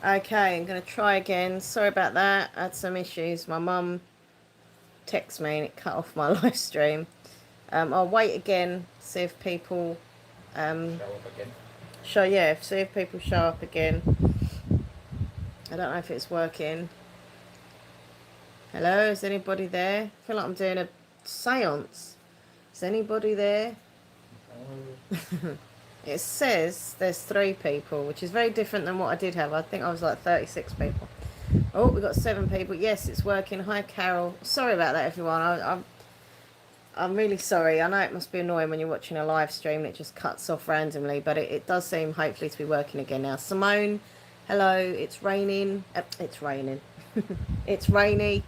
Okay, I'm going to try again. Sorry about that. I had some issues. My mum texted me and it cut off my live stream. I'll wait again, see if people um, Show up again. see if people show up again. I don't know if it's working. Hello, is anybody there? I feel like I'm doing a seance. Is anybody there? Oh, It says there's 3 people, which is very different than what I did have. I think I was like 36 people. Oh, we've got 7 people. Yes, it's working. Hi, Carol. Sorry about that, everyone. I'm really sorry. I know it must be annoying when you're watching a live stream and it just cuts off randomly, but it does seem hopefully to be working again now. Simone, hello. It's raining. It's raining. It's rainy.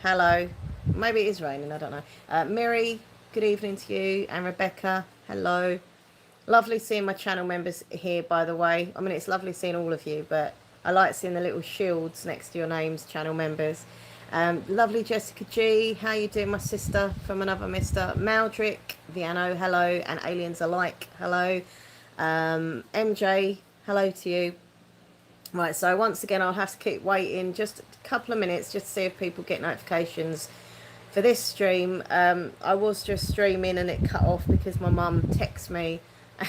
Hello. Maybe it is raining. I don't know. Miri, good evening to you. And Rebecca, hello. Lovely seeing my channel members here, by the way. I mean, it's lovely seeing all of you, but I like seeing the little shields next to your names, channel members. Lovely Jessica G. How you doing, my sister from another mister? Maldrick, Viano, hello. And Aliens Alike, hello. MJ, hello to you. Right, so once again, I'll have to keep waiting just a couple of minutes just to see if people get notifications for this stream. I was just streaming and it cut off because my mum texted me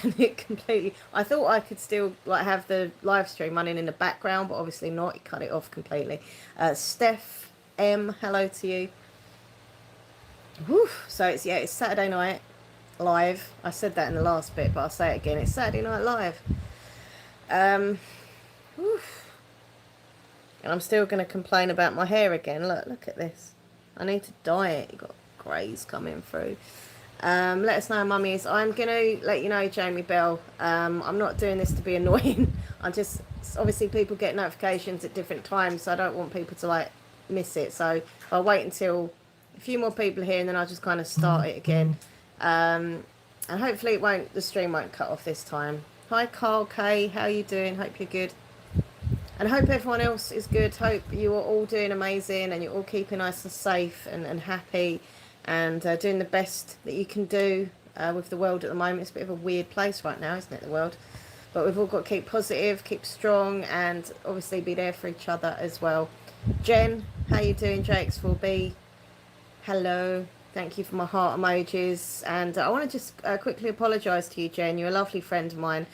and it completely, I thought I could still like have the live stream running in the background, but obviously not. It cut it off completely. Steph M, hello to you. Whew. So it's Saturday night live. I said that in the last bit, but I'll say it again. It's Saturday night live. Um, whew. And I'm still going to complain about my hair again. Look at this. I need to dye it. You've got greys coming through. Let us know, mummies. I'm going to let you know, Jamie Bell. I'm not doing this to be annoying. I'm just, obviously people get notifications at different times, so I don't want people to like miss it. So I'll wait until a few more people are here and then I'll just kind of start it again. And hopefully the stream won't cut off this time. Hi Carl K, how are you doing? Hope you're good. And hope everyone else is good. Hope you are all doing amazing and you're all keeping nice and safe and happy and doing the best that you can do with the world at the moment. It's a bit of a weird place right now, isn't it, the world? But we've all got to keep positive, keep strong, and obviously be there for each other as well. Jen, how you doing? JX4B, hello. Thank you for my heart emojis. And I want to just quickly apologise to you, Jen. You're a lovely friend of mine.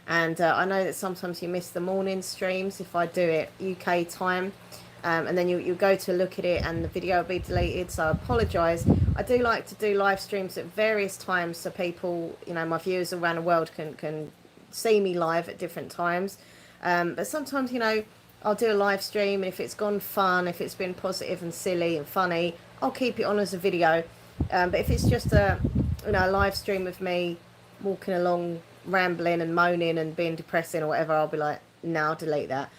And I know that sometimes you miss the morning streams if I do it UK time. And then you go to look at it and the video will be deleted. So I apologise. I do like to do live streams at various times so people, my viewers around the world can see me live at different times. But sometimes, I'll do a live stream and if it's gone fun, if it's been positive and silly and funny, I'll keep it on as a video. But if it's just a live stream of me walking along rambling and moaning and being depressing or whatever, I'll be like, no, I'll delete that.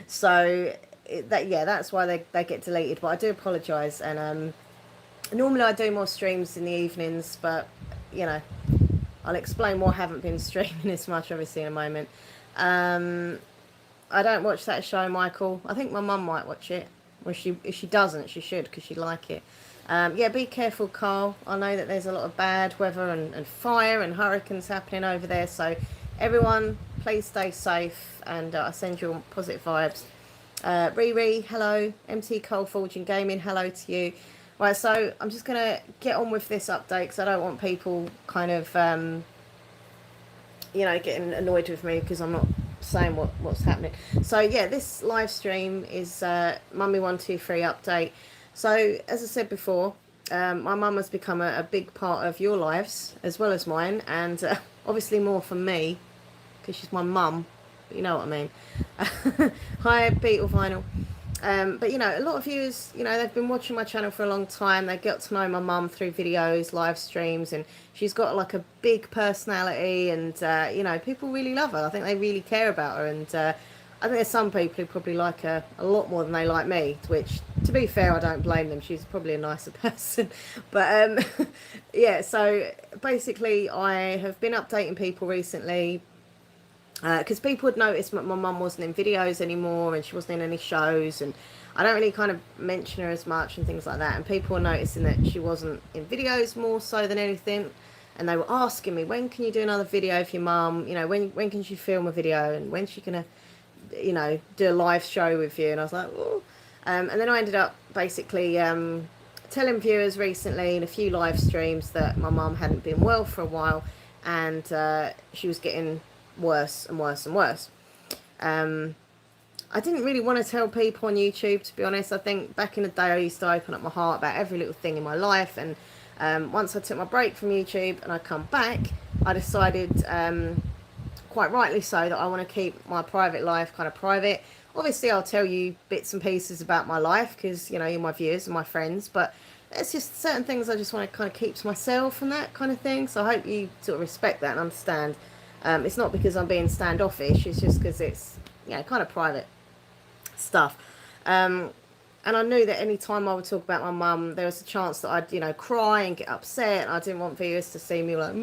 So that's why they get deleted. But I do apologise. And normally I do more streams in the evenings, but I'll explain why I haven't been streaming as much obviously in a moment. I don't watch that show, Michael. I think my mum might watch it. Well, if she doesn't, she should because she'd like it. Be careful, Carl. I know that there's a lot of bad weather and fire and hurricanes happening over there. So everyone, please stay safe and I send you all positive vibes. Riri, hello. MT Coal Forging Gaming, hello to you. Right, so I'm just going to get on with this update because I don't want people kind of, getting annoyed with me because I'm not saying what's happening. So yeah, this live stream is Mummy123 update. So as I said before, my mum has become a big part of your lives as well as mine, and obviously more for me because she's my mum, but you know what I mean. Hi Beetle Vinyl. But a lot of viewers, they've been watching my channel for a long time. They get to know my mum through videos, live streams, and she's got like a big personality and people really love her. I think they really care about her, and I think there's some people who probably like her a lot more than they like me, which, to be fair, I don't blame them. She's probably a nicer person. But so basically I have been updating people recently because people had noticed that my mum wasn't in videos anymore and she wasn't in any shows, and I don't really kind of mention her as much and things like that, and people were noticing that she wasn't in videos more so than anything, and they were asking me, when can you do another video for your mum, when can she film a video and when's she gonna you know, do a live show with you. And I was like, oh. And then I ended up basically telling viewers recently in a few live streams that my mum hadn't been well for a while, and she was getting worse and worse and worse. I didn't really want to tell people on YouTube, to be honest. I think back in the day I used to open up my heart about every little thing in my life, and once I took my break from YouTube and I come back, I decided, quite rightly so, that I want to keep my private life kind of private. Obviously I'll tell you bits and pieces about my life because, you know, you're my viewers and my friends, but it's just certain things I just want to kind of keep to myself and that kind of thing. So I hope you sort of respect that and understand. It's not because I'm being standoffish, it's just because it's, you know, kind of private stuff. And I knew that any time I would talk about my mum, there was a chance that I'd, you know, cry and get upset, and I didn't want viewers to see me like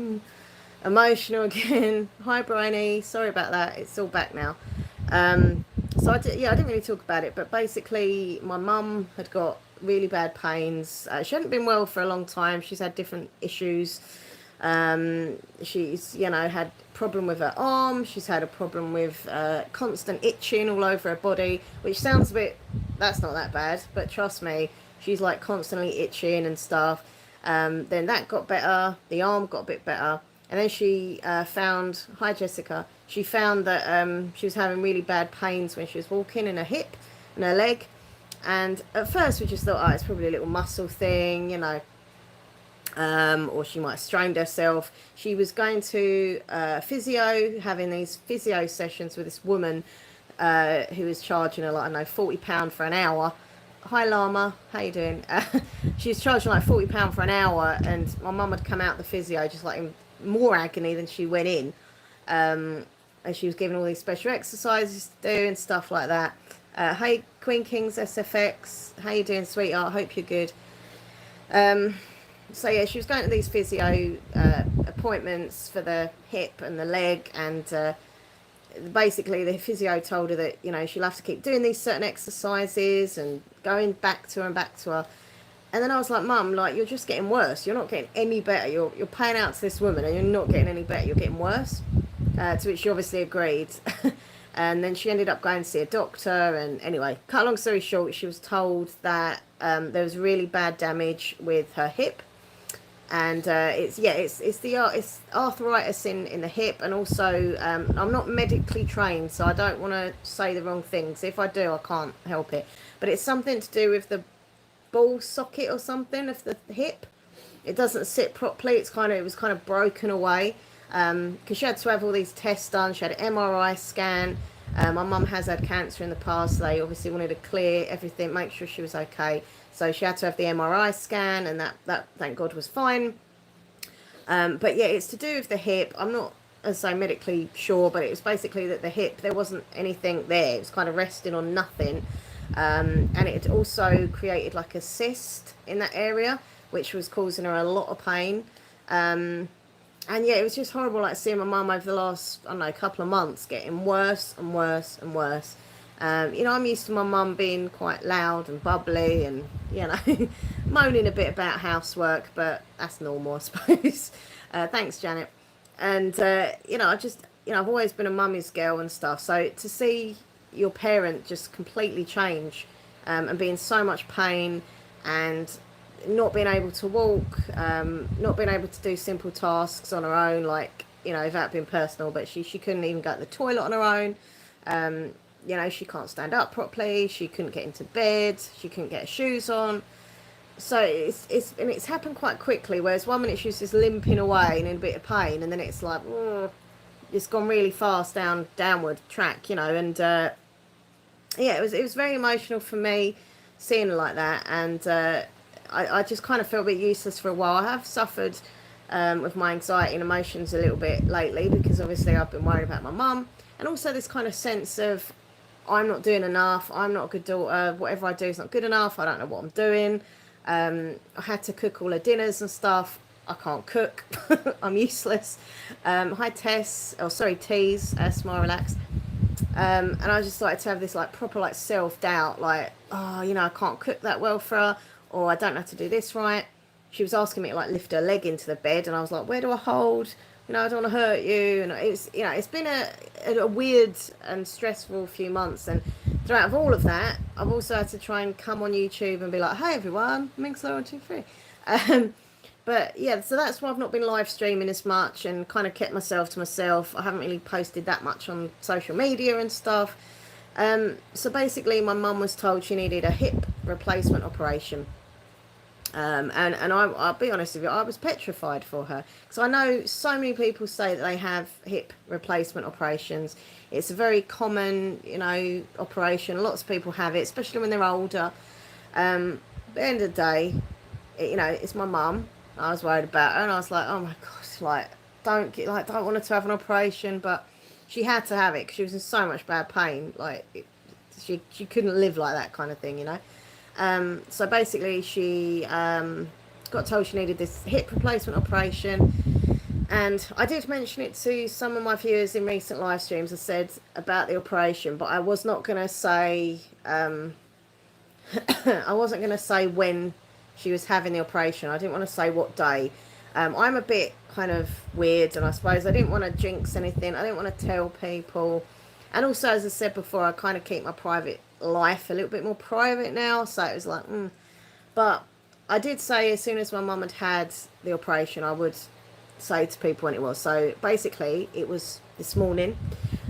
emotional again. Hi Bryony, sorry about that, it's all back now. So I didn't really talk about it, but basically my mum had got really bad pains. She hadn't been well for a long time. She's had different issues. She's, you know, had problem with her arm. She's had a problem with constant itching all over her body, which sounds a bit, that's not that bad, but trust me, she's like constantly itching and stuff. Then that got better, the arm got a bit better, and then she found, hi Jessica, she found that she was having really bad pains when she was walking in her hip and her leg. And at first we just thought, oh, it's probably a little muscle thing, you know, or she might have strained herself. She was going to physio, having these physio sessions with this woman who was charging her, like, I don't know, £40 for an hour. Hi Llama, how you doing? She was charging like £40 for an hour, and my mum had come out the physio just like in more agony than she went in. And she was given all these special exercises to do and stuff like that. Hey Queen Kings SFX, how you doing, sweetheart? Hope you're good. So yeah, she was going to these physio appointments for the hip and the leg, and basically the physio told her that, you know, she'll have to keep doing these certain exercises and going back to her and back to her. And then I was like, Mum, like, you're just getting worse. You're not getting any better. You're paying out to this woman and you're not getting any better. You're getting worse. To which she obviously agreed. And then she ended up going to see a doctor. And anyway, cut a long story short, she was told that there was really bad damage with her hip. And it's arthritis in the hip. And also, I'm not medically trained, so I don't want to say the wrong things. If I do, I can't help it. But it's something to do with the ball socket or something of the hip. It doesn't sit properly. It was kind of broken away, because she had to have all these tests done. She had an MRI scan. My mum has had cancer in the past, so they obviously wanted to clear everything, make sure she was okay. So she had to have the MRI scan, and that thank God was fine. But yeah, it's to do with the hip. I'm not, as I say, medically sure, but it was basically that the hip, there wasn't anything there. It was kind of resting on nothing. And it also created like a cyst in that area, which was causing her a lot of pain. And yeah, it was just horrible, like seeing my mum over the last, I don't know, couple of months getting worse and worse and worse. You know, I'm used to my mum being quite loud and bubbly and, you know, moaning a bit about housework, but that's normal, I suppose. Thanks, Janet. And, you know, I've always been a mummy's girl and stuff. So to see your parent just completely change, and be in so much pain and not being able to walk, not being able to do simple tasks on her own, like, you know, without being personal, but she couldn't even go to the toilet on her own. You know, she can't stand up properly, she couldn't get into bed, she couldn't get her shoes on. So it's happened quite quickly, whereas 1 minute she was just limping away and in a bit of pain, and then it's like, it's gone really fast downward track, you know. And yeah, it was very emotional for me seeing her like that. And I just kind of felt a bit useless for a while. I have suffered with my anxiety and emotions a little bit lately, because obviously I've been worried about my mum, and also this kind of sense of I'm not doing enough, I'm not a good daughter, whatever I do is not good enough, I don't know what I'm doing. I had to cook all her dinners and stuff. I can't cook. I'm useless. Hi Tess, Tease, Smile Relax. And I just started to have this like proper like self-doubt, like, oh, you know, I can't cook that well for her, or I don't know how to do this right. She was asking me to like lift her leg into the bed, and I was like, where do I hold? you know, I don't want to hurt you. And it's, you know, it's been a weird and stressful few months. And throughout all of that, I've also had to try and come on YouTube and be like, hey everyone, Mummy123. But yeah, so that's why I've not been live streaming as much and kind of kept myself to myself. I haven't really posted that much on social media and stuff. So basically, my mum was told she needed a hip replacement operation. And I'll be honest with you, I was petrified for her. Because I know so many people say that they have hip replacement operations. It's a very common, you know, operation. Lots of people have it, especially when they're older. At the end of the day, you know, it's my mum. I was worried about her, and I was like, oh my gosh, like, don't want her to have an operation. But she had to have it because she was in so much bad pain. Like, she couldn't live like that kind of thing, you know. So basically she got told she needed this hip replacement operation, and I did mention it to some of my viewers in recent live streams. I said about the operation, but I was not going to say I wasn't going to say when she was having the operation. I didn't want to say what day. I'm a bit kind of weird, and I suppose I didn't want to jinx anything. I didn't want to tell people. And also, as I said before, I kind of keep my private life a little bit more private now. So it was like, But I did say as soon as my mum had the operation, I would say to people when it was. So basically, it was this morning.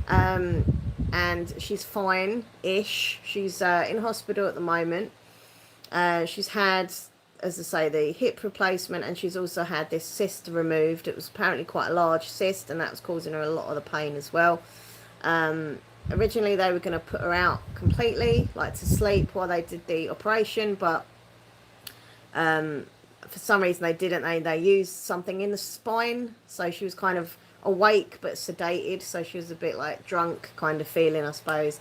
And she's fine-ish. She's in hospital at the moment. She's had, as I say, the hip replacement, and she's also had this cyst removed. It was apparently quite a large cyst, and that was causing her a lot of the pain as well. Originally they were going to put her out completely, like to sleep while they did the operation, but for some reason they didn't. They used something in the spine, so she was kind of awake but sedated, so she was a bit like drunk kind of feeling, I suppose.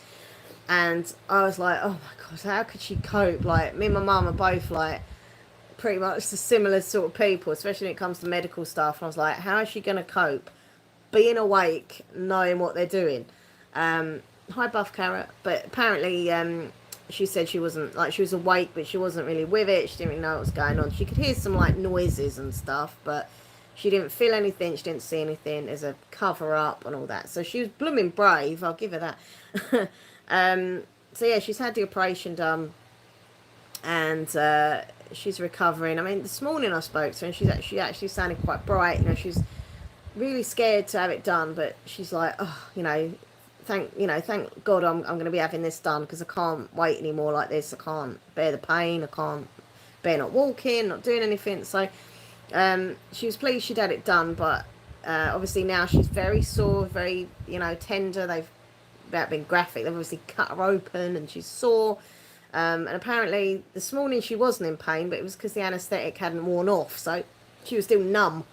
And I was like, oh my god, how could she cope? Like, me and my mum are both like pretty much the similar sort of people, especially when it comes to medical stuff. And I was like, how is she going to cope being awake, knowing what they're doing? Hi Buff Carrot. But apparently she said she wasn't, like, she was awake but she wasn't really with it. She didn't really know what was going on. She could hear some like noises and stuff, but she didn't feel anything, she didn't see anything. There's a cover up and all that, so she was blooming brave, I'll give her that. So yeah, she's had the operation done, and she's recovering. I mean, this morning I spoke to her, and she actually sounded quite bright. You know, she's really scared to have it done, but she's like, oh, thank God I'm going to be having this done, because I can't wait anymore like this. I can't bear the pain. I can't bear not walking, not doing anything. So she was pleased she'd had it done, but obviously now she's very sore, very, tender. They've, without being graphic, they've obviously cut her open and she's sore. And apparently this morning she wasn't in pain, but it was because the anaesthetic hadn't worn off, so she was still numb.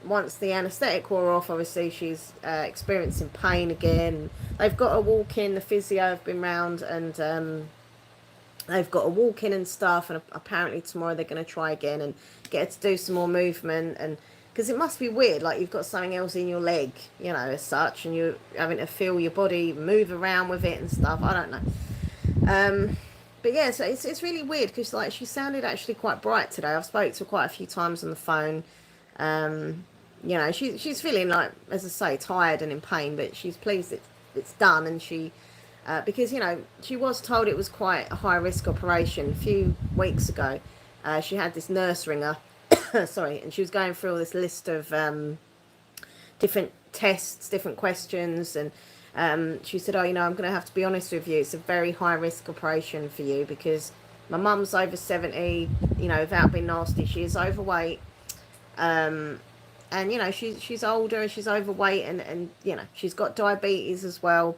Once the anaesthetic wore off, obviously she's experiencing pain again. They've got her walk in, the physio have been round, and they've got her walk in and stuff, and apparently tomorrow they're going to try again and get her to do some more movement. And because it must be weird, like you've got something else in your leg, as such, and you're having to feel your body move around with it and stuff. I don't know. But yeah, so it's really weird, because like she sounded actually quite bright today. I've spoke to her quite a few times on the phone. She's feeling like, as I say, tired and in pain, but she's pleased it's done. And she, because she was told it was quite a high risk operation a few weeks ago. She had this nurse ringer. Sorry, and she was going through all this list of different tests, different questions, and she said, I'm going to have to be honest with you, it's a very high risk operation for you, because my mum's over 70, without being nasty, she is overweight, and she's older and she's overweight, and she's got diabetes as well.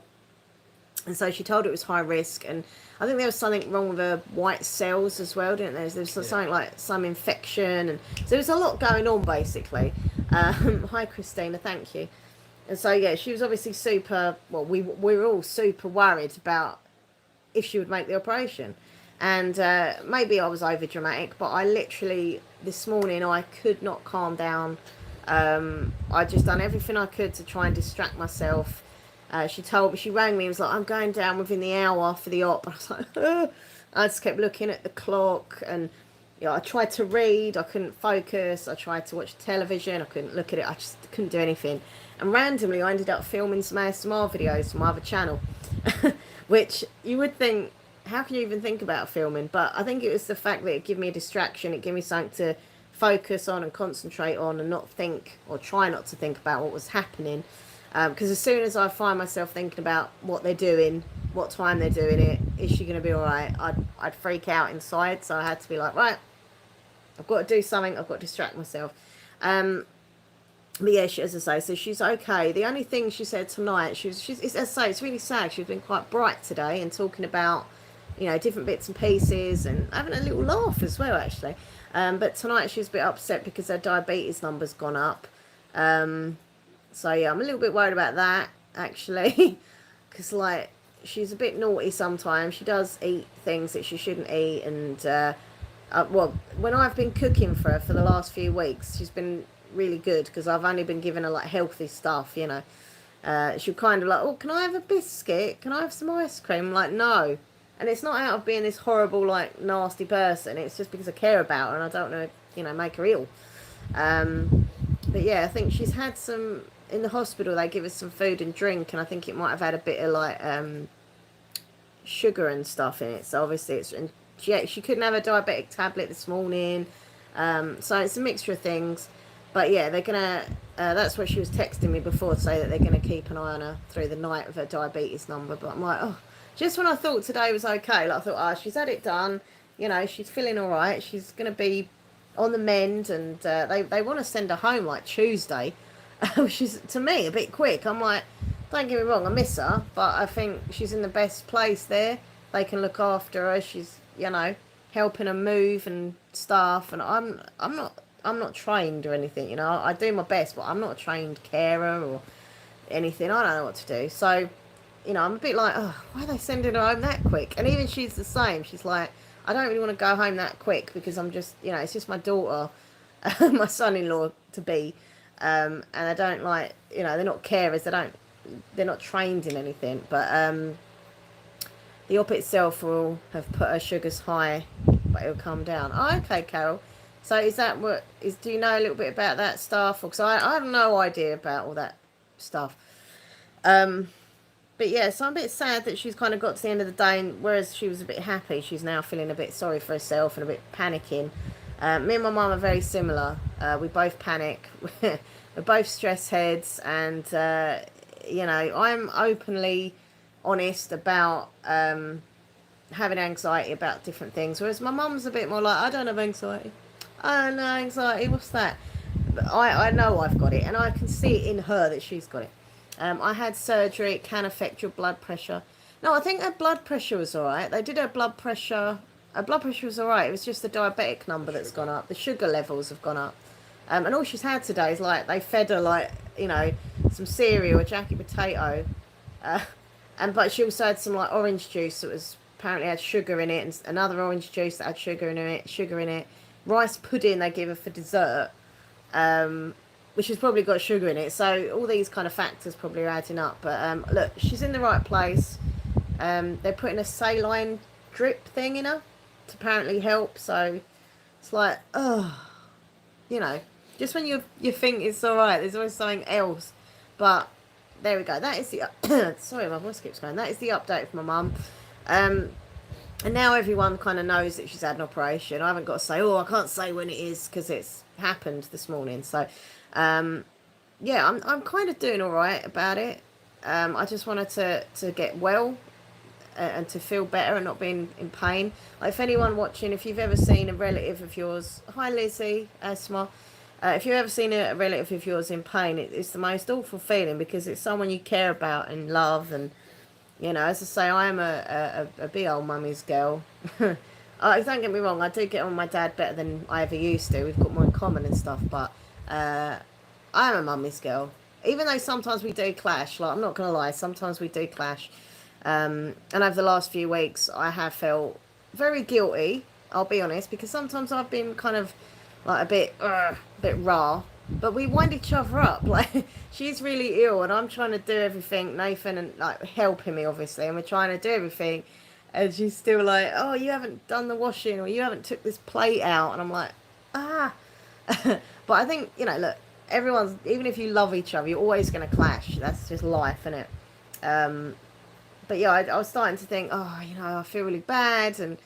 And so she told it was high risk, and I think there was something wrong with her white cells as well, didn't there? There was something like some infection, and so there was a lot going on, basically. Hi, Christina, thank you. And so, yeah, she was obviously super, well, we were all super worried about if she would make the operation. And maybe I was over dramatic, but I literally, this morning, I could not calm down. I just done everything I could to try and distract myself. She rang me and was like, I'm going down within the hour for the op. I was like, I just kept looking at the clock, and I tried to read, I couldn't focus. I tried to watch television, I couldn't look at it. I just couldn't do anything. And randomly, I ended up filming some ASMR videos for my other channel, which you would think, how can you even think about filming? But I think it was the fact that it gave me a distraction. It gave me something to focus on and concentrate on, and not think, or try not to think about what was happening. Because as soon as I find myself thinking about what they're doing, what time they're doing it, is she going to be all right, I'd freak out inside. So I had to be like, right, I've got to do something. I've got to distract myself. But yeah, as I say, so she's okay. The only thing she said tonight, she's as I say, it's really sad. She's been quite bright today and talking about, different bits and pieces and having a little laugh as well, actually. But tonight she's a bit upset because her diabetes number's gone up. So yeah, I'm a little bit worried about that, actually, because like she's a bit naughty sometimes. She does eat things that she shouldn't eat, and well, when I've been cooking for her for the last few weeks, she's been really good because I've only been giving her like healthy stuff. She'll kind of like, oh, can I have a biscuit? Can I have some ice cream? I'm like, no. And it's not out of being this horrible, like, nasty person. It's just because I care about her and I don't want to, make her ill. But yeah, I think she's had some, in the hospital, they give us some food and drink, and I think it might have had a bit of, like, sugar and stuff in it. So obviously it's, and she couldn't have a diabetic tablet this morning. So it's a mixture of things. But yeah, they're gonna. That's what she was texting me before to say that they're gonna keep an eye on her through the night with her diabetes number. But I'm like, oh, just when I thought today was okay, like I thought, she's had it done. She's feeling all right. She's gonna be on the mend, and they want to send her home like Tuesday, which is to me a bit quick. I'm like, don't get me wrong, I miss her, but I think she's in the best place there. They can look after her. She's helping her move and stuff, and I'm not trained or anything, I do my best, but I'm not a trained carer or anything. I don't know what to do. So, I'm a bit like, oh, why are they sending her home that quick? And even she's the same. She's like, I don't really want to go home that quick because I'm just, it's just my daughter, my son-in-law to be. And I don't like, they're not carers. They're not trained in anything. But the op itself will have put her sugars high, but it'll come down. Oh, okay, Carol. So is that do you know a little bit about that stuff? Because I have no idea about all that stuff. But yeah, so I'm a bit sad that she's kind of got to the end of the day, and whereas she was a bit happy, she's now feeling a bit sorry for herself and a bit panicking. Me and my mum are very similar. We both panic. We're both stress heads, and I'm openly honest about having anxiety about different things, whereas my mum's a bit more like, I don't have anxiety. Oh no, anxiety, what's that? But I know I've got it, and I can see it in her that she's got it. I had surgery. It can affect your blood pressure. No, I think her blood pressure was all right. They did her blood pressure. Her blood pressure was all right. It was just the diabetic number that's gone up. The sugar levels have gone up. And all she's had today is like, they fed her like, some cereal, a jacket potato. But she also had some like orange juice that was apparently had sugar in it, and another orange juice that had sugar in it. Rice pudding they give her for dessert, which has probably got sugar in it. So all these kind of factors probably are adding up. But look, she's in the right place. They're putting a saline drip thing in her to apparently help. So it's like, just when you think it's all right, there's always something else. But there we go. That is the sorry, my voice keeps going. That is the update from my mum. And now everyone kind of knows that she's had an operation. I haven't got to say, I can't say when it is because it's happened this morning. So, yeah, I'm kind of doing all right about it. I just wanted to get well and to feel better and not being in pain. Like, if anyone watching, if you've ever seen a relative of yours, hi Lizzie, Asma, if you've ever seen a relative of yours in pain, it's the most awful feeling because it's someone you care about and love. And as I say, I am a big old mummy's girl. Don't get me wrong, I do get on with my dad better than I ever used to. We've got more in common and stuff, but I am a mummy's girl. Even though sometimes we do clash, like, I'm not going to lie, sometimes we do clash. And over the last few weeks, I have felt very guilty, I'll be honest, because sometimes I've been kind of like a bit raw. But we wind each other up. Like, she's really ill and I'm trying to do everything, Nathan, and like helping me obviously, and we're trying to do everything. And she's still like, oh, you haven't done the washing or you haven't took this plate out. And I'm like, ah. But I think, look, everyone's, even if you love each other, you're always going to clash. That's just life, isn't it? Um, but yeah, I was starting to think, oh, I feel really bad. And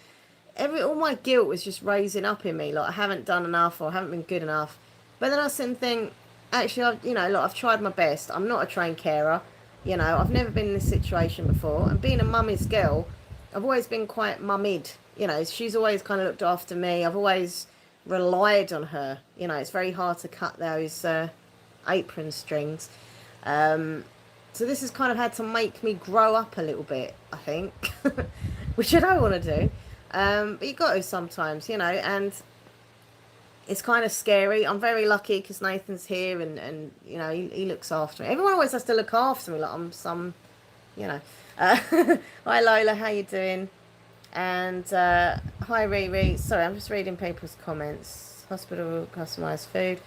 all my guilt was just raising up in me. Like, I haven't done enough or I haven't been good enough. But then I was sitting and think, actually, I've tried my best. I'm not a trained carer. I've never been in this situation before. And being a mummy's girl, I've always been quite mummied. She's always kind of looked after me. I've always relied on her. It's very hard to cut those apron strings. So this has kind of had to make me grow up a little bit, I think, which I don't want to do. But you got to sometimes, and it's kind of scary. I'm very lucky because Nathan's here and he looks after me. Everyone always has to look after me like I'm some, you know. Uh, hi Lola, how you doing? And hi Riri. Sorry, I'm just reading people's comments. Hospital customised food.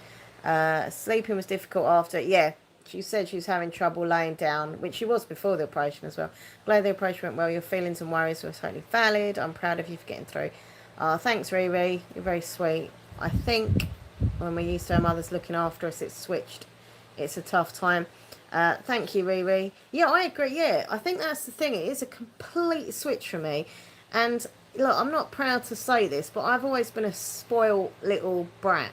Sleeping was difficult after. Yeah, she said she was having trouble laying down, which she was before the operation as well. Glad the operation went well. Your feelings and worries were totally valid. I'm proud of you for getting through. Thanks Riri. You're very sweet. I think when we're used to our mothers looking after us, it's switched. It's a tough time. Thank you, Riri. Yeah, I agree. Yeah, I think that's the thing. It is a complete switch for me. And look, I'm not proud to say this, but I've always been a spoiled little brat.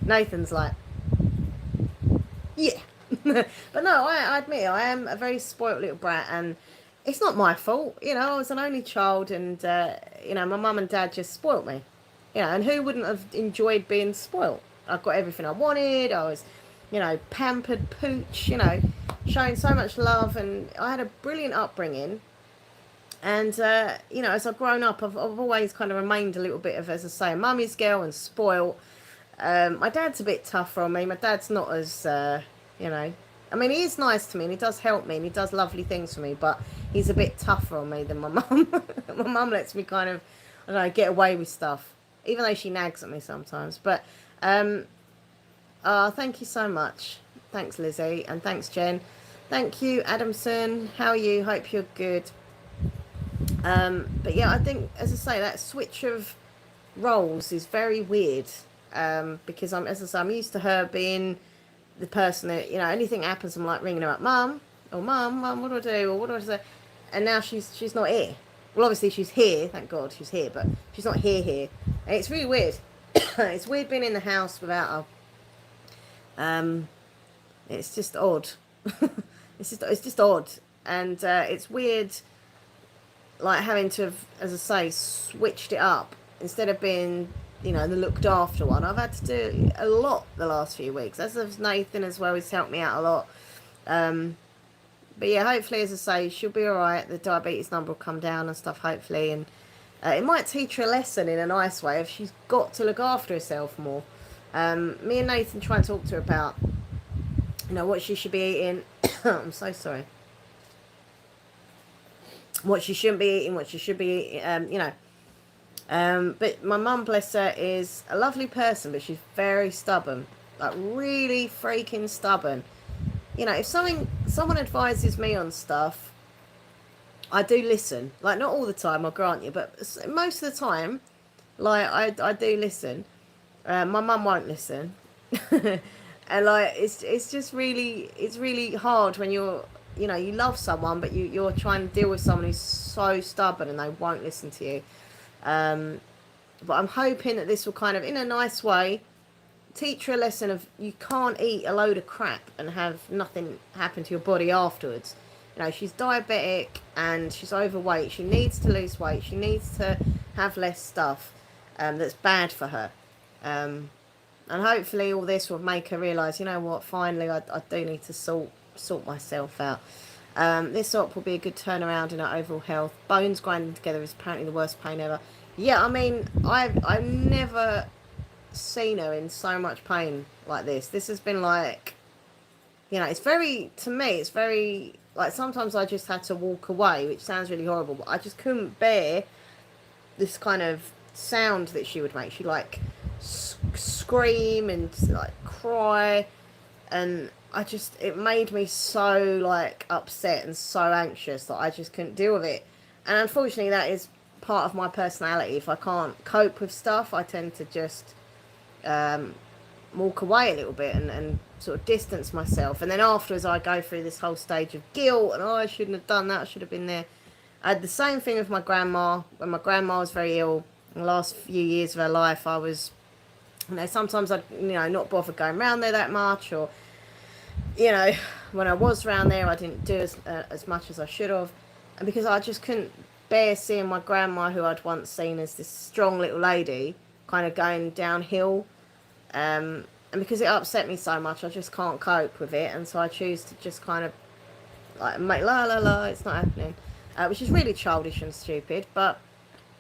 Nathan's like, yeah. But no, I admit I am a very spoiled little brat, and it's not my fault. I was an only child, and my mum and dad just spoilt me. And who wouldn't have enjoyed being spoilt? I got everything I wanted. I was, pampered pooch, showing so much love, and I had a brilliant upbringing. And, as I've grown up, I've always kind of remained a little bit of, as I say, a mummy's girl and spoilt. My dad's a bit tougher on me. My dad's not as, I mean, he is nice to me and he does help me and he does lovely things for me, but he's a bit tougher on me than my mum. My mum lets me kind of, I don't know, get away with stuff, even though she nags at me sometimes. But, thank you so much. Thanks, Lizzie. And thanks, Jen. Thank you, Adamson. How are you? Hope you're good. But yeah, I think, as I say, that switch of roles is very weird. Because I'm used to her being the person that, anything happens, I'm like ringing her up, Mum, or Mum, what do I do? Or what do I say? And now she's not here. Well, obviously she's here, thank God she's here, but she's not here. And it's really weird. It's weird being in the house without her. It's just odd. It's just odd. And it's weird, like having to have, as I say, switched it up. Instead of being, the looked after one, I've had to do a lot the last few weeks. As of Nathan as well, he's helped me out a lot. But yeah, hopefully, as I say, she'll be alright. The diabetes number will come down and stuff, hopefully. And it might teach her a lesson in a nice way if she's got to look after herself more. Me and Nathan try and talk to her about, what she should be eating. I'm so sorry. What she shouldn't be eating, what she should be eating, but my mum, bless her, is a lovely person, but she's very stubborn, like really freaking stubborn. If someone advises me on stuff, I do listen. Like, not all the time, I grant you, but most of the time, like, I do listen. My mum won't listen. And like, it's just really, it's really hard when you're, you love someone, but you're trying to deal with someone who's so stubborn and they won't listen to you. But I'm hoping that this will kind of, in a nice way, teach her a lesson of you can't eat a load of crap and have nothing happen to your body afterwards. She's diabetic and she's overweight. She needs to lose weight. She needs to have less stuff that's bad for her. And hopefully all this will make her realise, what, finally I do need to sort myself out. This op will be a good turnaround in her overall health. Bones grinding together is apparently the worst pain ever. Yeah, I mean, I've never seen her in so much pain like this. This has been like, it's very, to me, it's very, like, sometimes I just had to walk away, which sounds really horrible, but I just couldn't bear this kind of sound that she would make. She'd like scream and like cry, and it made me so like upset and so anxious that I just couldn't deal with it. and unfortunately that is part of my personality. If I can't cope with stuff, I tend to just walk away a little bit and sort of distance myself. And then afterwards I go through this whole stage of guilt and, oh, I shouldn't have done that, I should have been there. I had the same thing with my grandma. When my grandma was very ill in the last few years of her life, I was, sometimes I'd, not bother going around there that much, or, when I was around there, I didn't do as much as I should have. And because I just couldn't bear seeing my grandma, who I'd once seen as this strong little lady, kind of going downhill. And because it upset me so much, I just can't cope with it. And so I choose to just kind of like make la la la, it's not happening. Which is really childish and stupid. But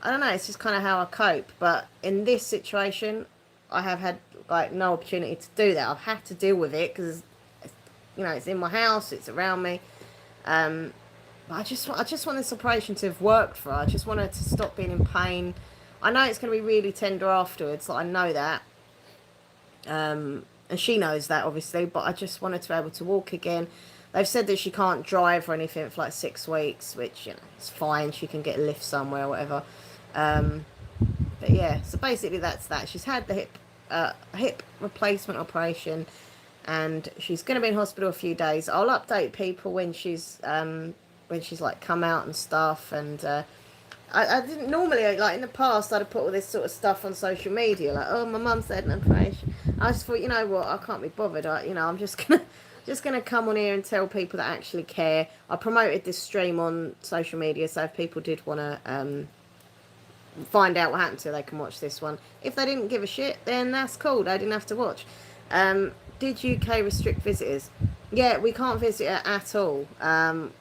I don't know, it's just kind of how I cope. But in this situation, I have had like no opportunity to do that. I've had to deal with it because, it's in my house, it's around me. But I just want this operation to have worked for her. I just want her to stop being in pain. I know it's going to be really tender afterwards. Like, I know that. And she knows that, obviously. But I just want her to be able to walk again. They've said that she can't drive or anything for like 6 weeks, which, it's fine. She can get a lift somewhere or whatever. But yeah, so basically that's that. She's had the hip replacement operation, and she's going to be in hospital a few days. I'll update people when she's like come out and stuff. And I didn't normally, like in the past, I'd have put all this sort of stuff on social media, like, oh, my mum's had an operation. I just thought, you know what, I can't be bothered. I'm just gonna come on here and tell people that actually care. I promoted this stream on social media, so if people did want to find out what happened to her, they can watch this one. If they didn't give a shit, then that's cool. They didn't have to watch. Did UK restrict visitors? Yeah, we can't visit her at all,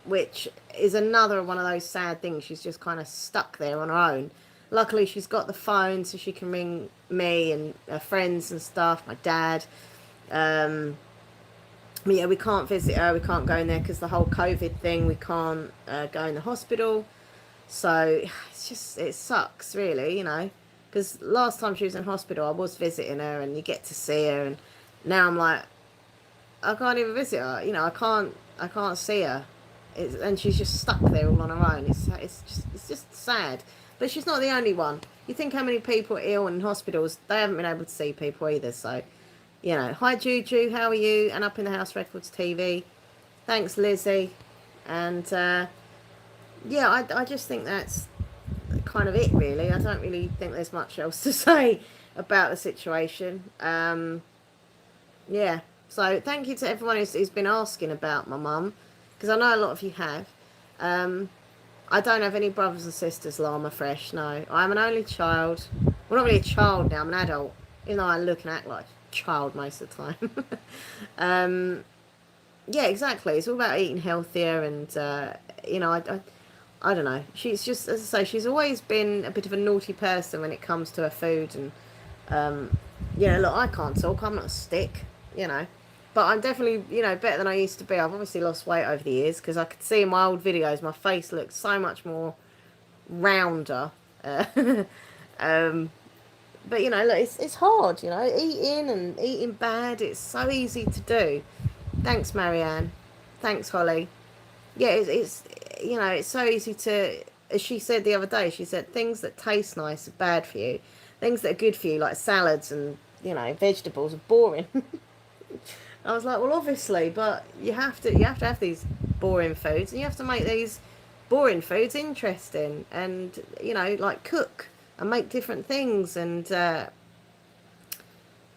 which is another one of those sad things. She's just kind of stuck there on her own. Luckily, she's got the phone, so she can ring me and her friends and stuff, my dad. But yeah, we can't visit her. We can't go in there because the whole COVID thing. We can't go in the hospital. So it sucks, really, because last time she was in hospital, I was visiting her and you get to see her, and now I'm like, I can't even visit her. I can't see her, and she's just stuck there all on her own. It's just sad. But she's not the only one. You think how many people are ill in hospitals? They haven't been able to see people either. So, hi Juju, how are you? And Up in the House Records TV. Thanks, Lizzie. And yeah, I just think that's kind of it, really. I don't really think there's much else to say about the situation. Yeah. So thank you to everyone who's been asking about my mum, because I know a lot of you have. I don't have any brothers and sisters, Llama Fresh, no. I'm an only child. Well, not really a child now, I'm an adult, even though I look and act like a child most of the time. Yeah, exactly. It's all about eating healthier, and, I don't know. She's just, as I say, she's always been a bit of a naughty person when it comes to her food. And, look, I can't talk. I'm not a stick, But I'm definitely, better than I used to be. I've obviously lost weight over the years, because I could see in my old videos my face looked so much more rounder. But, look, it's hard, eating bad. It's so easy to do. Thanks, Marianne. Thanks, Holly. Yeah, it's so easy to, as she said the other day, she said things that taste nice are bad for you. Things that are good for you, like salads and, vegetables, are boring. I was like, well, obviously, but you have to have these boring foods, and you have to make these boring foods interesting, and like cook and make different things, and I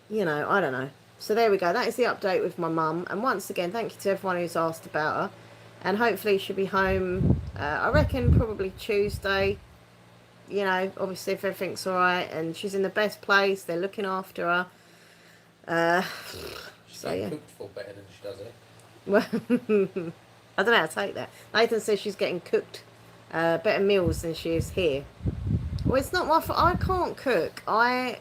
don't know. So there we go. That is the update with my mum, and once again, thank you to everyone who's asked about her, and hopefully she'll be home. I reckon probably Tuesday. Obviously if everything's all right, and she's in the best place, they're looking after her. So yeah. Cooked for better than she does it. Well, I don't know how to take that. Nathan says she's getting cooked better meals than she is here. Well, it's not my fault. I can't cook. I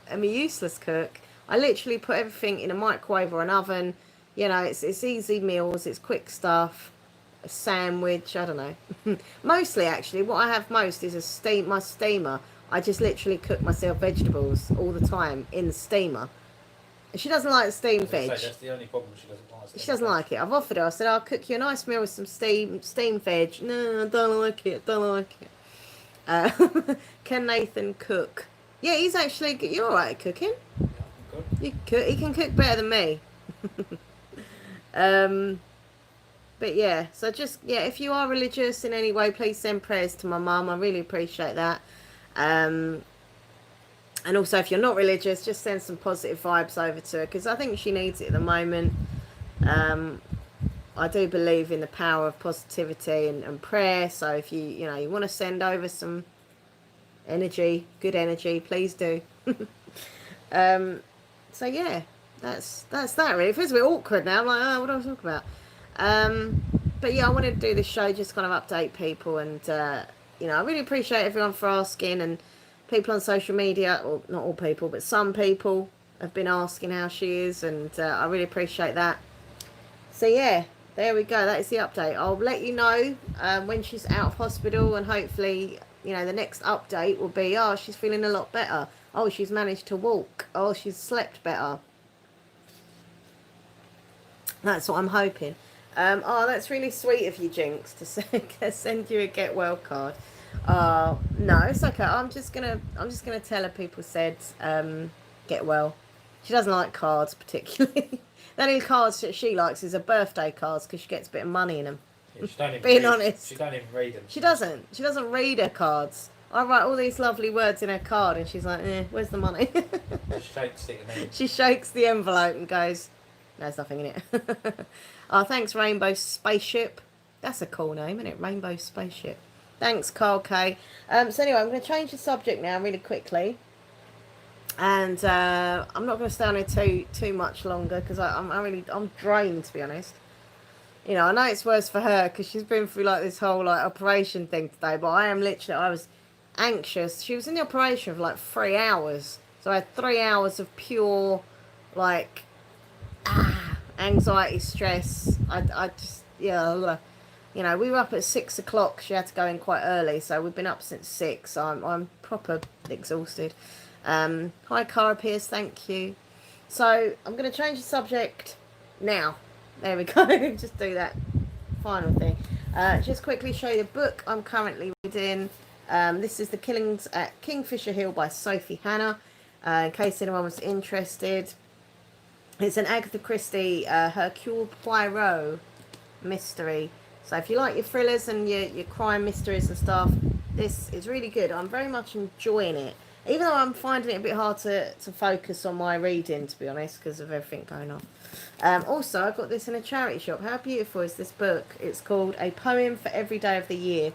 am a useless cook. I literally put everything in a microwave or an oven. It's easy meals. It's quick stuff. A sandwich. I don't know. Mostly, actually, what I have most is my steamer. I just literally cook myself vegetables all the time in the steamer. She doesn't like steamed As I veg. say, that's the only problem. She doesn't like. She doesn't like it. I've offered her. I said, I'll cook you a nice meal with some steamed veg. No, I don't like it. Don't like it. Can Nathan cook? Yeah, he's actually good. You're alright at cooking. Yeah, I'm good. You cook, he can cook better than me. But yeah, so just, yeah, if you are religious in any way, please send prayers to my mum. I really appreciate that. And also, if you're not religious, just send some positive vibes over to her, because I think she needs it at the moment. I do believe in the power of positivity and prayer. So if you know, you want to send over some energy, good energy, please do. So yeah, that's that really. It feels a bit awkward now. I'm like, oh, what do I talk about? But yeah, I wanted to do this show just kind of update people, and you know, I really appreciate everyone for asking, and people on social media, or not all people, but some people have been asking how she is, and I really appreciate that. So yeah, there we go. That is the update. I'll let you know when she's out of hospital, and hopefully, you know, the next update will be, oh, she's feeling a lot better. Oh, she's managed to walk. Oh, she's slept better. That's what I'm hoping. Oh, that's really sweet of you, Jinx, to send you a get well card. No, it's okay. I'm just gonna tell her people said get well. She doesn't like cards particularly. The only cards that she likes is her birthday cards, because she gets a bit of money in them. Yeah, she don't even Being read, honest. she don't even read them. She doesn't. She doesn't read her cards. I write all these lovely words in her card, and she's like, where's the money? She shakes it and then She shakes the envelope and goes, there's nothing in it. Oh, thanks, Rainbow Spaceship. That's a cool name, isn't it? Rainbow Spaceship. Thanks, Carl K. So anyway, I'm going to change the subject now really quickly. And I'm not going to stay on here too much longer, because I'm drained, to be honest. You know, I know it's worse for her because she's been through like this whole like operation thing today, but I was anxious. She was in the operation for like 3 hours. So I had 3 hours of pure like anxiety, stress. I just, yeah, you know, we were up at 6 o'clock. She had to go in quite early, so we've been up since 6. I'm proper exhausted. Hi, Cara Pierce, thank you. So I'm going to change the subject now. There we go. Just do that final thing. Just quickly show you the book I'm currently reading. This is The Killings at Kingfisher Hill by Sophie Hannah. In case anyone was interested. It's an Agatha Christie Hercule Poirot mystery. So if you like your thrillers and your crime mysteries and stuff, this is really good. I'm very much enjoying it. Even though I'm finding it a bit hard to focus on my reading, to be honest, because of everything going on. Also, I got this in a charity shop. How beautiful is this book? It's called A Poem for Every Day of the Year.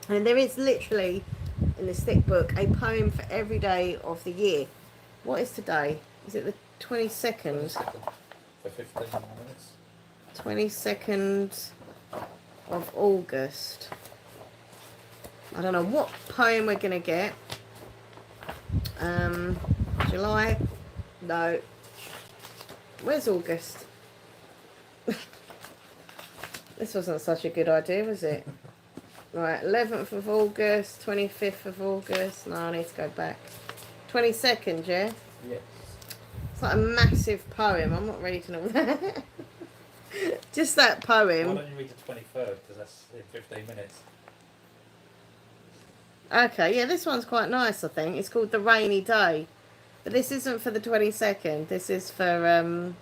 And there is literally, in this thick book, a poem for every day of the year. What is today? Is it the 22nd? For 15 minutes. 22nd of August. I don't know what poem we're going to get. July. No. Where's August? This wasn't such a good idea, was it? Right, 11th of August, 25th of August. No, I need to go back. 22nd, yeah? Yes. It's like a massive poem. I'm not reading all that. Just that Why poem. don't you read the 23rd? Because that's in 15 minutes. Okay, yeah, this one's quite nice, I think. It's called The Rainy Day. But this isn't for the 22nd. This is for the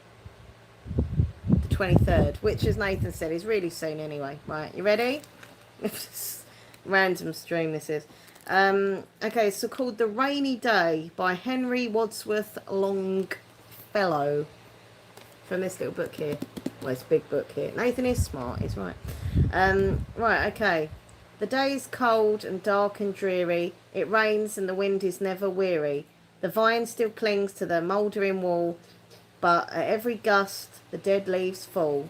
23rd, which, as Nathan said, is really soon anyway. Right, you ready? Random stream this is. Okay, so called The Rainy Day by Henry Wadsworth Longfellow. From this little book here. Well, it's a big book here. Nathan is smart, he's right. Right, okay. The day's cold and dark and dreary. It rains and the wind is never weary. The vine still clings to the mouldering wall, but at every gust the dead leaves fall.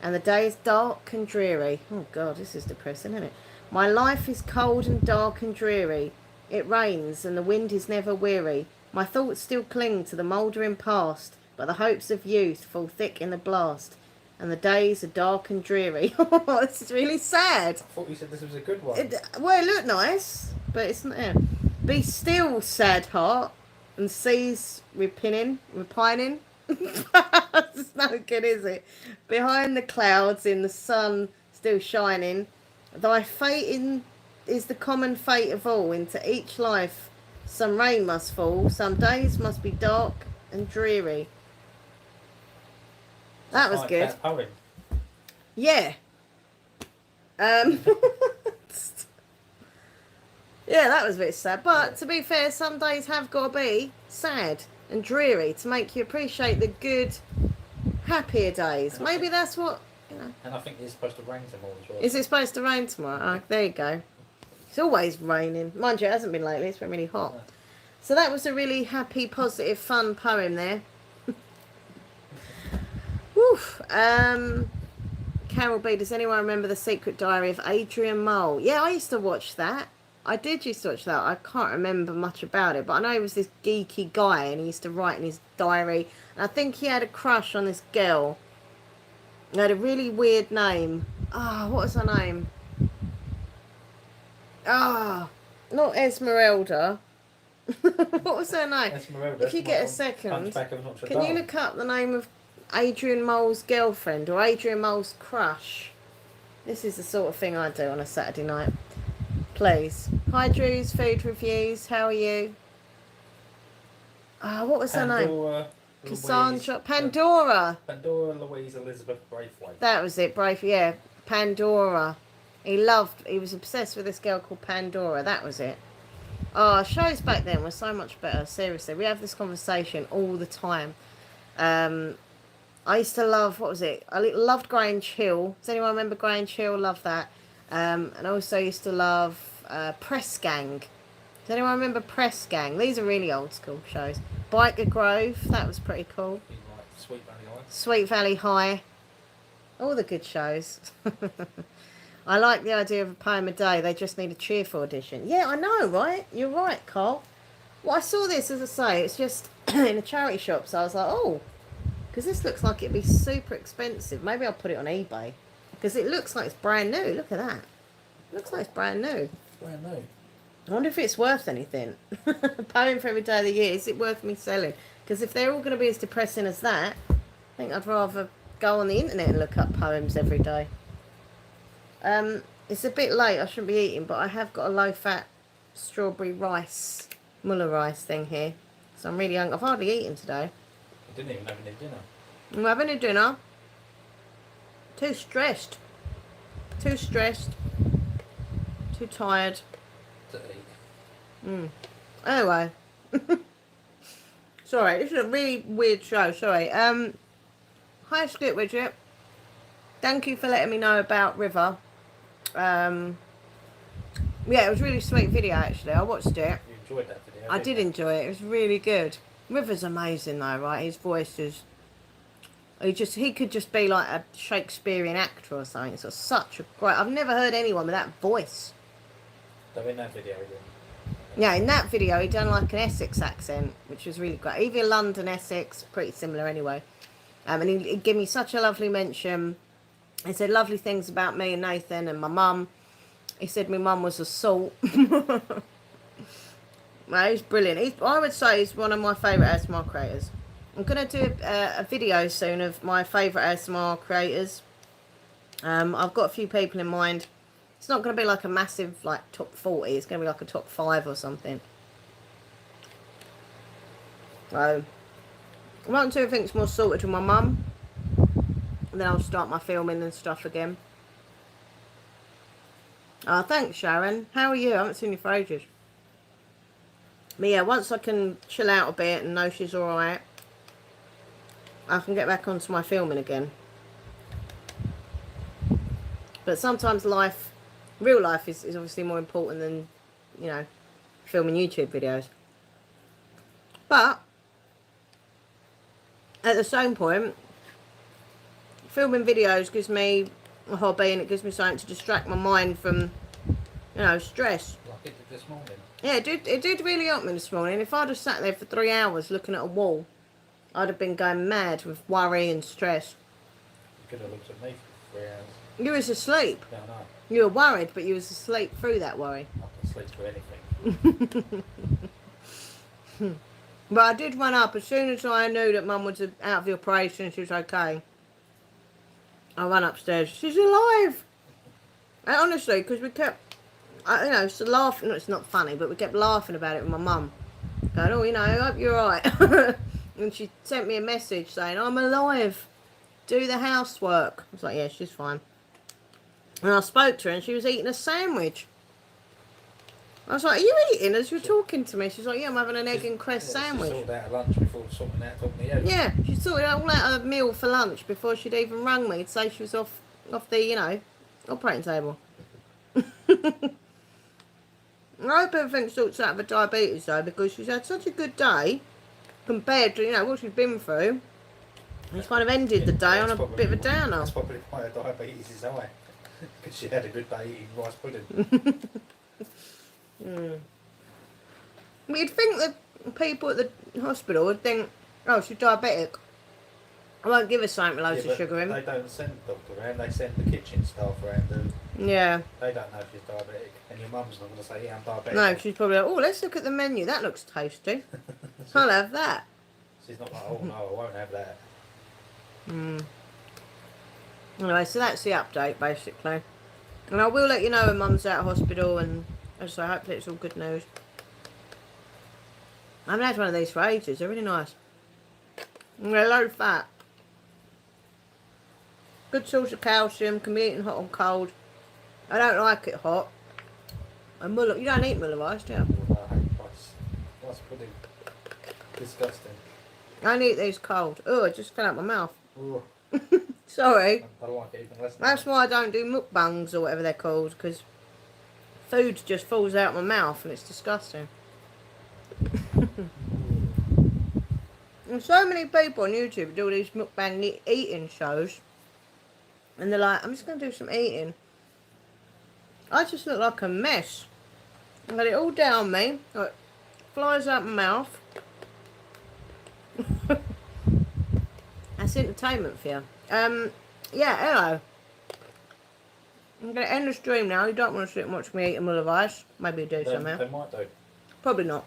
And the day is dark and dreary. Oh God, this is depressing, isn't it? My life is cold and dark and dreary. It rains and the wind is never weary. My thoughts still cling to the mouldering past, but the hopes of youth fall thick in the blast. And the days are dark and dreary. Oh, this is really sad. I thought you said this was a good one. Well, it looked nice, but it's not. Yeah. Be still, sad heart. and seas repining. It's no good, is it? Behind the clouds, in the sun still shining, thy fate is the common fate of all. Into each life some rain must fall, some days must be dark and dreary. That was good. That poem. Yeah. Yeah, that was a bit sad. But to be fair, some days have got to be sad and dreary to make you appreciate the good, happier days. Maybe that's what, you know. And I think it's supposed to rain tomorrow as well. Is it supposed to rain tomorrow? Oh, there you go. It's always raining. Mind you, it hasn't been lately. It's been really hot. So that was a really happy, positive, fun poem there. Woof. Carol B, does anyone remember The Secret Diary of Adrian Mole? Yeah, I used to watch that. I did used to watch that. I can't remember much about it, but I know he was this geeky guy and he used to write in his diary. And I think he had a crush on this girl. He had a really weird name. What was her name? Not Esmeralda. What was her name? Esmeralda. If you get a second, Can can you look up the name of Adrian Mole's girlfriend or Adrian Mole's crush? This is the sort of thing I do on a Saturday night. Please. Hi Drew's Food Reviews, how are you? What was her name? Cassandra. Pandora. Pandora Louise Elizabeth Braithwaite. That was it, yeah. Pandora. He was obsessed with this girl called Pandora. That was it. Shows back then were so much better. Seriously, we have this conversation all the time. I used to love, what was it? I loved Grange Hill. Does anyone remember Grange Hill? Love that. And I also used to love Press Gang. Does anyone remember Press Gang? These are really old school shows. Biker Grove, that was pretty cool. Sweet Valley High. Sweet Valley High. All the good shows. I like the idea of a poem a day. They just need a cheerful edition. Yeah, I know, right? You're right, Carl. Well, I saw this, as I say, it's just in a charity shop, so I was like, because this looks like it'd be super expensive. Maybe I'll put it on eBay. Because it looks like it's brand new. Look at that. It looks like it's brand new. Brand new. I wonder if it's worth anything. A poem for every day of the year. Is it worth me selling? Because if they're all going to be as depressing as that, I think I'd rather go on the internet and look up poems every day. It's a bit late. I shouldn't be eating, but I have got a low-fat strawberry rice, mullah rice thing here. So I'm really hungry. I've hardly eaten today. I didn't even have any dinner. I'm having a dinner. Too stressed. Too tired. To eat. Anyway. Sorry, this is a really weird show. Sorry. Hi, Skip Widget. Thank you for letting me know about River. Yeah, it was a really sweet video, actually. I watched it. You enjoyed that video? I did enjoy it. It was really good. River's amazing, though, right? His voice is... He could just be like a Shakespearean actor or something. It's got such a great... I've never heard anyone with that voice. So in that video, then? Yeah, in that video, he done like an Essex accent, which was really great. Either London, Essex, pretty similar anyway. And he gave me such a lovely mention. He said lovely things about me and Nathan and my mum. He said my mum was a salt. Well, he's brilliant. I would say he's one of my favourite ASMR creators. I'm going to do a video soon of my favourite ASMR creators. I've got a few people in mind. It's not going to be like a massive like top 40. It's going to be like a top 5 or something. So, once everything's more sorted with my mum, then I'll start my filming and stuff again. Thanks, Sharon. How are you? I haven't seen you for ages. But yeah, once I can chill out a bit and know she's alright, I can get back onto my filming again. But sometimes real life is obviously more important than, you know, filming YouTube videos. But, at the same point, filming videos gives me a hobby and it gives me something to distract my mind from, you know, stress. Like it did this morning. Yeah, it did really help me this morning. If I'd have sat there for 3 hours looking at a wall, I'd have been going mad with worry and stress. You could have looked at me for 3 hours. You was asleep. No, no. You were worried, but you was asleep through that worry. I can sleep through anything. But I did run up as soon as I knew that Mum was out of the operation and she was okay. I ran upstairs. She's alive! And honestly, because we kept, you know, so laughing. It's not funny, but we kept laughing about it with my mum. Going, oh, you know, I hope you're alright. And she sent me a message saying, I'm alive. Do the housework. I was like, yeah, she's fine. And I spoke to her and she was eating a sandwich. I was like, are you eating as you're talking to me? She's like, yeah, I'm having an egg and cress sandwich. She sorted out a lunch before sorting out talking to you. Yeah, she sorted all out a meal for lunch before she'd even rung me to say she was off the, you know, operating table. I hope everything sorts out with diabetes though, because she's had such a good day compared to, you know, what she's been through. It's kind of ended the day on a bit of a downer. That's probably why her diabetes is high. Because she had a good day eating rice pudding. Well, you'd think that people at the hospital would think, oh, she's diabetic. I won't give her something with loads of sugar in. They don't send the doctor around, they send the kitchen staff around. Yeah. They don't know if she's diabetic. And your mum's not going to say, yeah, I'm diabetic. No, she's probably like, oh, let's look at the menu. That looks tasty. I'll have that. She's not like, oh no, I won't have that. Anyway, so that's the update, basically. And I will let you know when Mum's out of hospital, and as I say, hopefully it's all good news. I haven't had one of these for ages. They're really nice. And they're low fat. Good source of calcium. Can be eaten hot or cold. I don't like it hot. And Muller, you don't eat Muller rice, do you? I hate rice pudding. Disgusting. I only eat these cold. Oh, it just fell out my mouth. Ooh, Sorry. I don't like it even less. That's why I don't do mukbangs or whatever they're called, because food just falls out my mouth and it's disgusting. And so many people on YouTube do these mukbang eating shows, and they're like, I'm just going to do some eating. I just look like a mess. I got it all down me, like, flies out my mouth. That's entertainment for you. Yeah, hello. I'm going to end the stream now. You don't want to sit and watch me eat a mull of ice. Maybe you do somehow. They might do. Probably not.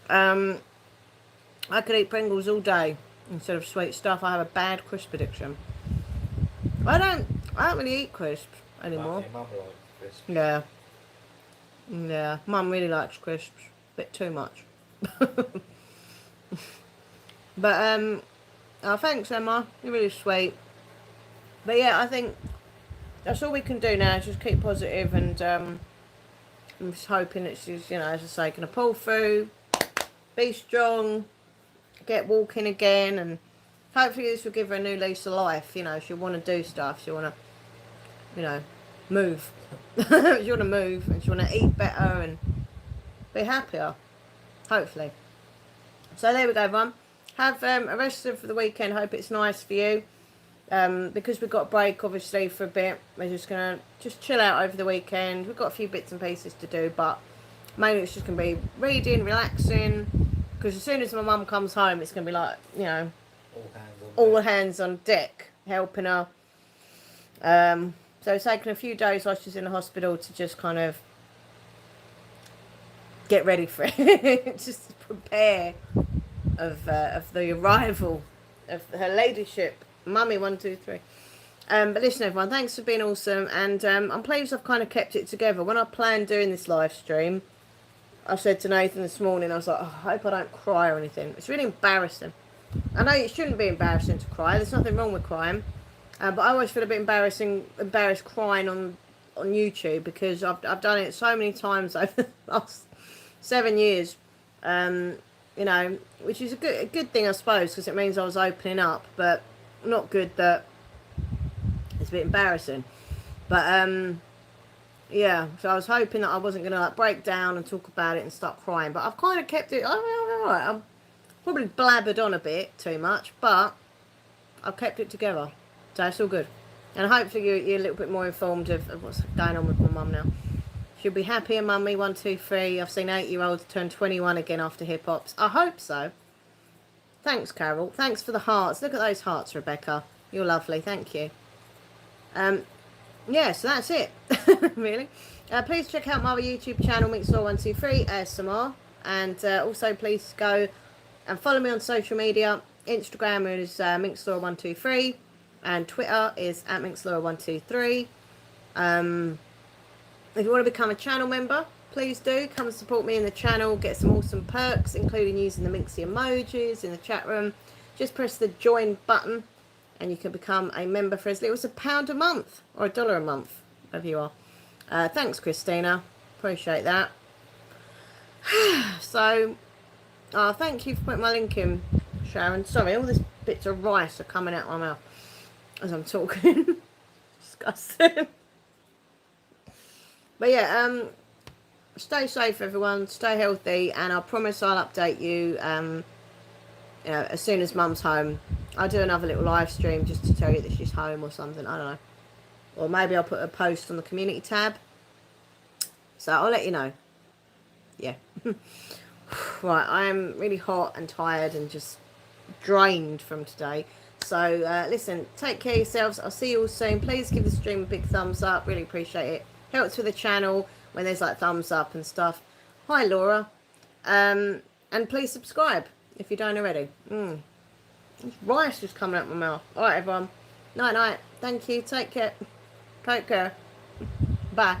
I could eat Pringles all day instead of sweet stuff. I have a bad crisp addiction. I don't really eat crisps anymore. Your mum likes crisps. Yeah. Yeah. Mum really likes crisps. A bit too much. But, oh, thanks, Emma. You're really sweet. But yeah, I think that's all we can do now is just keep positive, and I'm just hoping that she's, you know, as I say, going to pull through, be strong, get walking again, and hopefully this will give her a new lease of life. You know, she'll want to do stuff. She'll want to, you know, move. She'll want to move, and she'll want to eat better and be happier. Hopefully. So there we go, everyone. Have a rest of the weekend. Hope it's nice for you. Because we've got a break, obviously, for a bit. We're just going to chill out over the weekend. We've got a few bits and pieces to do, but mainly it's just going to be reading, relaxing. Because as soon as my mum comes home, it's going to be like, you know, all hands on deck, helping her. So it's taken a few days while she's in the hospital to just kind of get ready for it. Just to prepare of the arrival of her ladyship, Mummy123. But listen, everyone, thanks for being awesome, and I'm pleased I've kind of kept it together. When I planned doing this live stream, I said to Nathan this morning, I was like, oh, I hope I don't cry or anything. It's really embarrassing. I know it shouldn't be embarrassing to cry. There's nothing wrong with crying. But I always feel a bit embarrassed crying on YouTube, because I've done it so many times over the last 7 years. You know, which is a good thing, I suppose, because it means I was opening up, but not good that it's a bit embarrassing. But yeah, so I was hoping that I wasn't going to like break down and talk about it and start crying, but I've kind of kept it. I've probably blabbered on a bit too much, but I've kept it together, so it's all good. And hopefully you're a little bit more informed of what's going on with my mum now. She'll be happier, Mummy123. I've seen 8-year-olds turn 21 again after hip-hops. I hope so. Thanks, Carol. Thanks for the hearts. Look at those hearts, Rebecca. You're lovely. Thank you. Yeah, so that's it. Really. Please check out my other YouTube channel, Mummy123 ASMR. And also please go And follow me on social media. Instagram is Minxlaw123 and Twitter is @Minxlaw123. If you want to become a channel member, please do come and support me in the channel. Get some awesome perks, including using the Minxy emojis in the chat room. Just press the join button and you can become a member for as little as £1 a month or $1 a month, whatever you are. Thanks, Christina. Appreciate that. So, thank you for putting my link in, Sharon. Sorry, all these bits of rice are coming out of my mouth as I'm talking. Disgusting. But yeah, stay safe, everyone. Stay healthy, and I promise I'll update you. You know, as soon as Mum's home, I'll do another little live stream just to tell you that she's home or something. I don't know, or maybe I'll put a post on the community tab. So I'll let you know. Yeah. Right, I am really hot and tired and just drained from today. So listen, take care of yourselves. I'll see you all soon. Please give the stream a big thumbs up. Really appreciate it. Helps with the channel when there's like thumbs up and stuff. Hi, Laura. And please subscribe if you don't already. This rice is coming out my mouth. All right, everyone. Night, night. Thank you. Take care. Take care. Bye.